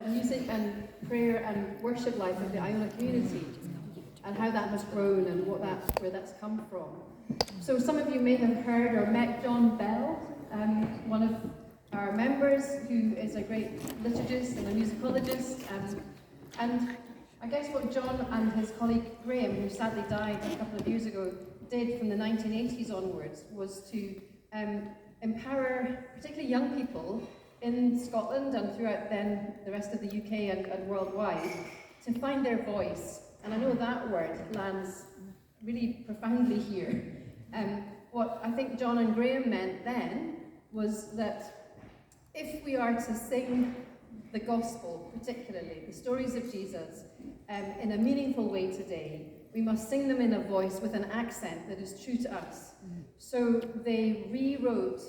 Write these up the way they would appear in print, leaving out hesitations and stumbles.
music and prayer and worship life of the Iona community and how that has grown and where that's come from. So some of you may have heard or met John Bell, one of our members who is a great liturgist and a musicologist. And I guess what John and his colleague Graham, who sadly died a couple of years ago, did from the 1980s onwards was to empower particularly young people in Scotland and throughout then the rest of the UK and worldwide to find their voice. And I know that word lands really profoundly here. What I think John and Graham meant then was that if we are to sing the gospel, particularly the stories of Jesus, in a meaningful way today, we must sing them in a voice with an accent that is true to us. So they rewrote,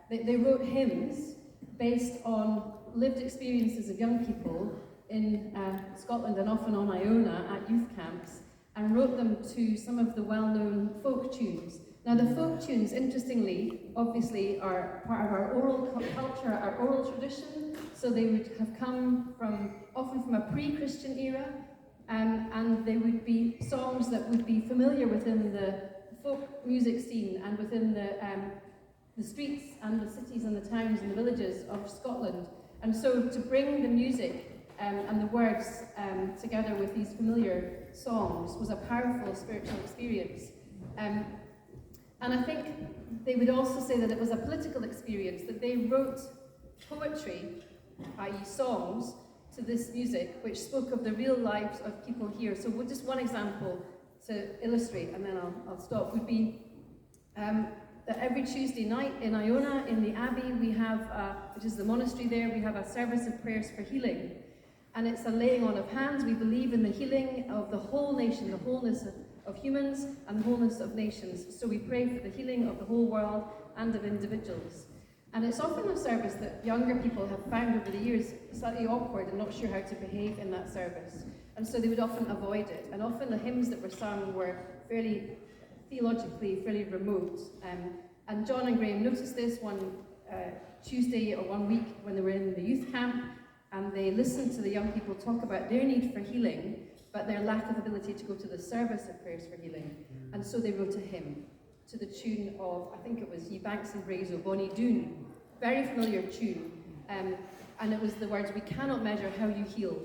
they wrote hymns based on lived experiences of young people in Scotland and often on Iona at youth camps, and wrote them to some of the well-known folk tunes. Now the folk tunes, interestingly, obviously are part of our oral culture, our oral tradition, so they would have come often from a pre-Christian era, and they would be songs that would be familiar within the folk music scene and within the streets and the cities and the towns and the villages of Scotland. And so to bring the music and the words together with these familiar songs was a powerful spiritual experience. And I think they would also say that it was a political experience, that they wrote poetry, i.e. songs, to this music, which spoke of the real lives of people here. So just one example to illustrate, and then I'll stop, would be that every Tuesday night in Iona, in the Abbey, we have, which is the monastery there, we have a service of prayers for healing. And it's a laying on of hands. We believe in the healing of the whole nation, the wholeness of humans and the wholeness of nations. So we pray for the healing of the whole world and of individuals. And it's often a service that younger people have found over the years slightly awkward and not sure how to behave in that service. And so they would often avoid it. And often the hymns that were sung were theologically fairly remote. And John and Graham noticed this one Tuesday or one week when they were in the youth camp, and they listened to the young people talk about their need for healing, but their lack of ability to go to the service of prayers for healing. And so they wrote a hymn to the tune of, I think it was Ye Banks and Braes o' Bonnie Doon, very familiar tune. And it was the words, "We cannot measure how you heal."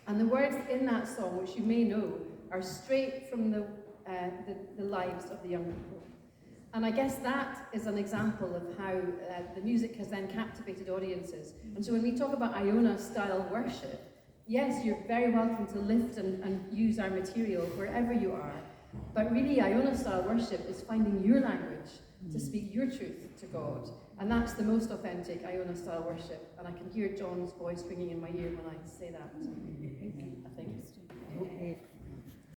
And the words in that song, which you may know, are straight from the lives of the young people. And I guess that is an example of how the music has then captivated audiences. And so when we talk about Iona-style worship, yes, you're very welcome to lift and use our material wherever you are. But really, Iona-style worship is finding your language to speak your truth to God. And that's the most authentic Iona-style worship. And I can hear John's voice ringing in my ear when I say that. I think.